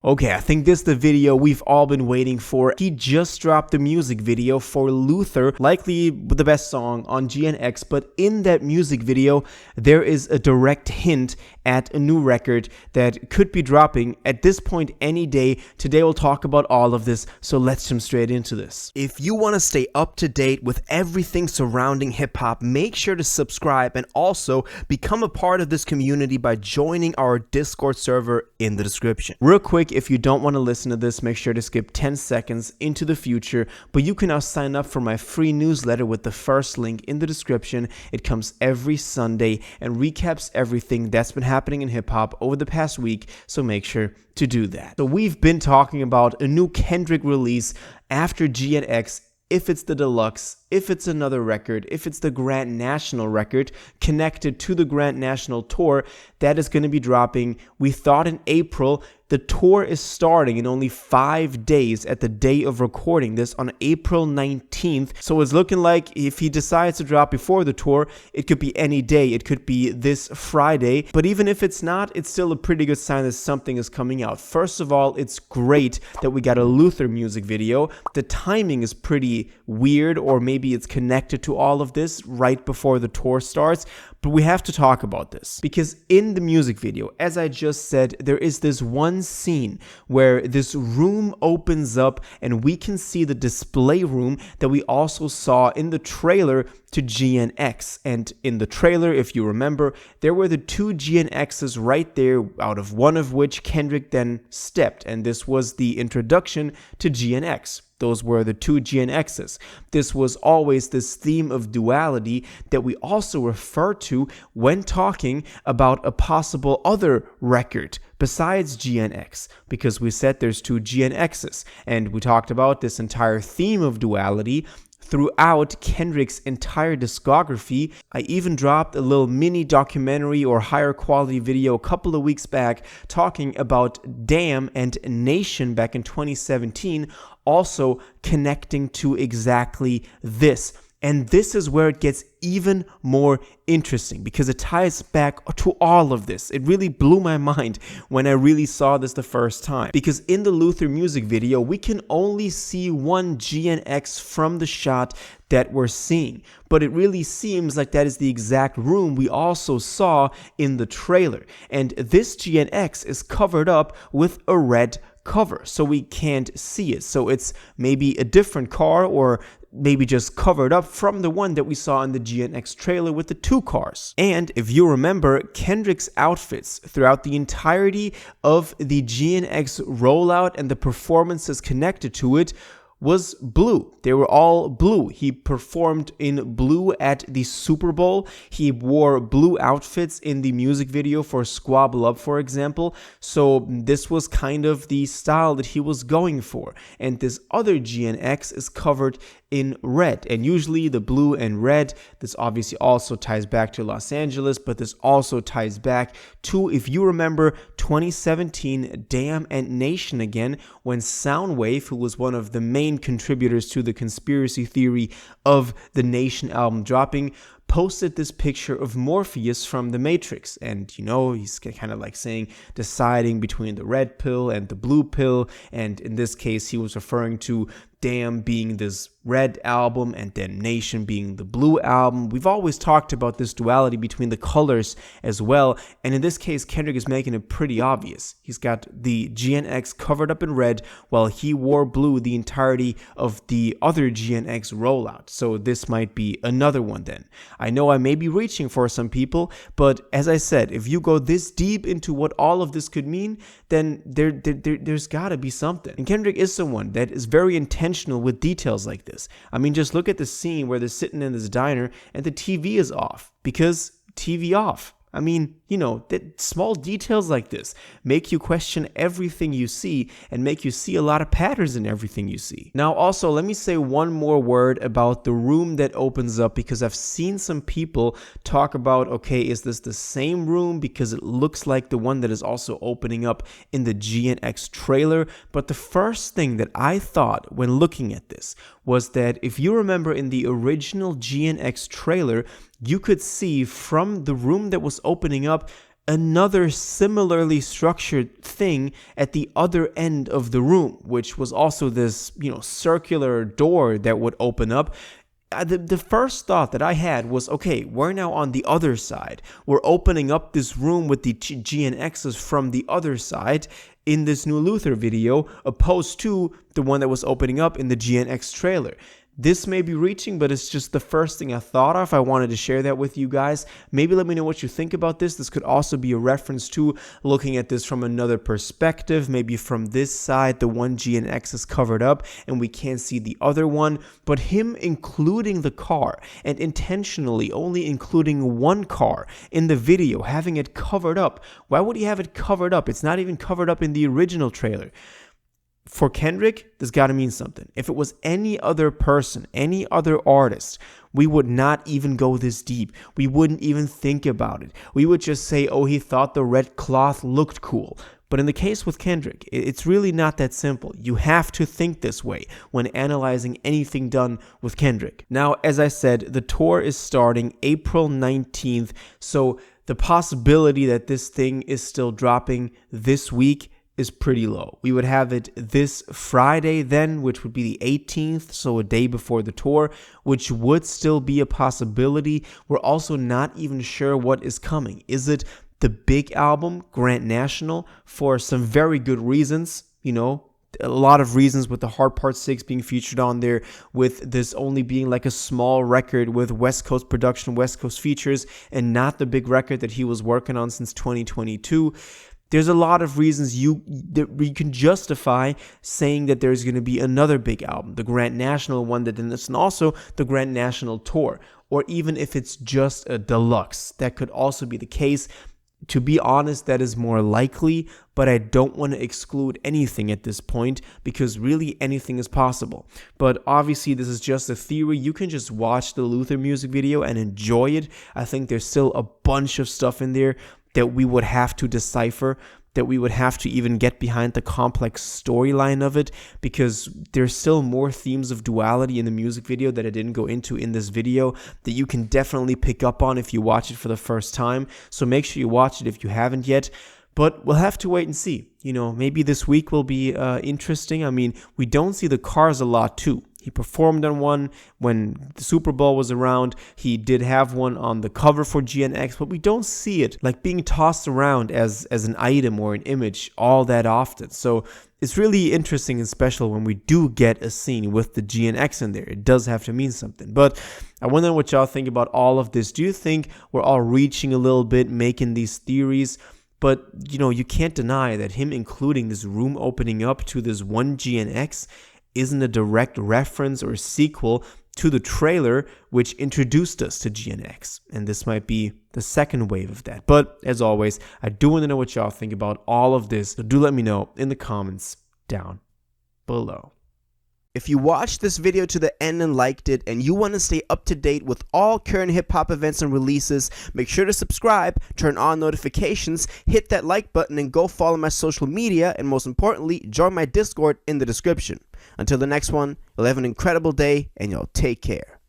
Okay, I think this is the video we've all been waiting for. He just dropped the music video for Luther, likely the best song on GNX, but in that music video, there is a direct hint at a new record that could be dropping at this point any day. Today we'll talk about all of this, so let's jump straight into this. If you want to stay up to date with everything surrounding hip-hop, make sure to subscribe and also become a part of this community by joining our Discord server in the description. Real quick, if you don't want to listen to this, make sure to skip 10 seconds into the future, but you can now sign up for my free newsletter with the first link in the description. It comes every Sunday and recaps everything that's been happening in hip-hop over the past week, so make sure to do that. So we've been talking about a new Kendrick release after GNX, if it's the deluxe, if it's another record, if it's the Grand National record connected to the Grand National tour that is going to be dropping, we thought in April. The tour is starting in only 5 days at the day of recording this on April 19th. So it's looking like if he decides to drop before the tour, it could be any day. It could be this Friday. But even if it's not, it's still a pretty good sign that something is coming out. First of all, it's great that we got a Luther music video. The timing is pretty weird, or maybe it's connected to all of this right before the tour starts. But we have to talk about this because in the music video, as I just said, there is this one scene where this room opens up and we can see the display room that we also saw in the trailer to GNX. And in the trailer, if you remember, there were the two GNXs right there, out of one of which Kendrick then stepped. And this was the introduction to GNX. Those were the two GNXs. This was always this theme of duality that we also refer to when talking about a possible other record besides GNX, because we said there's two GNXs, and we talked about this entire theme of duality throughout Kendrick's entire discography. I even dropped a little mini documentary or higher quality video a couple of weeks back talking about Damn and Nation back in 2017, also connecting to exactly this. And this is where it gets even more interesting because it ties back to all of this. It really blew my mind when I really saw this the first time, because in the Luther music video, we can only see one GNX from the shot that we're seeing, but it really seems like that is the exact room we also saw in the trailer. And this GNX is covered up with a red cover, so we can't see it. So it's maybe a different car, or maybe just covered up from the one that we saw in the GNX trailer with the two cars. And if you remember, Kendrick's outfits throughout the entirety of the GNX rollout and the performances connected to it was blue. They were all blue. He performed in blue at the Super Bowl. He wore blue outfits in the music video for Squabble Up, for example. So this was kind of the style that he was going for. And this other GNX is covered in red, and usually the blue and red, this obviously also ties back to Los Angeles, but this also ties back to, if you remember, 2017 Damn and Nation again, when Soundwave, who was one of the main contributors to the conspiracy theory of the Nation album dropping, posted this picture of Morpheus from The Matrix. And, you know, he's kind of like saying, deciding between the red pill and the blue pill. And in this case, he was referring to Damn being this red album and then Nation being the blue album. We've always talked about this duality between the colors as well. And in this case, Kendrick is making it pretty obvious. He's got the GNX covered up in red while he wore blue the entirety of the other GNX rollout. So this might be another one then. I know I may be reaching for some people, but as I said, if you go this deep into what all of this could mean, then there's gotta be something. And Kendrick is someone that is very intentional with details like this. I mean, just look at the scene where they're sitting in this diner and the TV is off, because TV off. I mean, you know, that small details like this make you question everything you see and make you see a lot of patterns in everything you see. Now, also, let me say one more word about the room that opens up, because I've seen some people talk about, okay, is this the same room? Because it looks like the one that is also opening up in the GNX trailer. But the first thing that I thought when looking at this was that if you remember in the original GNX trailer, you could see from the room that was opening up another similarly structured thing at the other end of the room, which was also this, circular door that would open up. The first thought that I had was, okay, we're now on the other side. We're opening up this room with the GNXs from the other side in this new Luther video, opposed to the one that was opening up in the GNX trailer. This may be reaching, but it's just the first thing I thought of. I wanted to share that with you guys. Maybe let me know what you think about this. This could also be a reference to looking at this from another perspective. Maybe from this side, the one GNX is covered up and we can't see the other one. But him including the car and intentionally only including one car in the video, having it covered up. Why would he have it covered up? It's not even covered up in the original trailer. For Kendrick, this got to mean something. If it was any other person, any other artist, we would not even go this deep. We wouldn't even think about it. We would just say, oh, he thought the red cloth looked cool. But in the case with Kendrick, it's really not that simple. You have to think this way when analyzing anything done with Kendrick. Now, as I said, the tour is starting April 19th. So the possibility that this thing is still dropping this week is pretty low. We would have it this Friday then, which would be the 18th, so a day before the tour, which would still be a possibility. We're also not even sure what is coming. Is it the big album, Grand National, for some very good reasons, a lot of reasons with the Hard Part 6 being featured on there, with this only being like a small record with West Coast production, West Coast features, and not the big record that he was working on since 2022. There's a lot of reasons you can justify saying that there's going to be another big album, the Grand National one, and also the Grand National tour, or even if it's just a deluxe, that could also be the case. To be honest, that is more likely, but I don't want to exclude anything at this point because really anything is possible. But obviously this is just a theory. You can just watch the Luther music video and enjoy it. I think there's still a bunch of stuff in there that we would have to decipher, that we would have to even get behind the complex storyline of it, because there's still more themes of duality in the music video that I didn't go into in this video that you can definitely pick up on if you watch it for the first time. So make sure you watch it if you haven't yet. But we'll have to wait and see. Maybe this week will be interesting. I mean, we don't see the cars a lot too. He performed on one when the Super Bowl was around. He did have one on the cover for GNX, but we don't see it like being tossed around as an item or an image all that often. So it's really interesting and special when we do get a scene with the GNX in there. It does have to mean something. But I wonder what y'all think about all of this. Do you think we're all reaching a little bit, making these theories? But, you can't deny that him including this room opening up to this one GNX isn't a direct reference or sequel to the trailer which introduced us to GNX. And this might be the second wave of that. But as always, I do want to know what y'all think about all of this. So do let me know in the comments down below. If you watched this video to the end and liked it, and you want to stay up to date with all current hip-hop events and releases, make sure to subscribe, turn on notifications, hit that like button, and go follow my social media, and most importantly, join my Discord in the description. Until the next one, you'll have an incredible day, and y'all take care.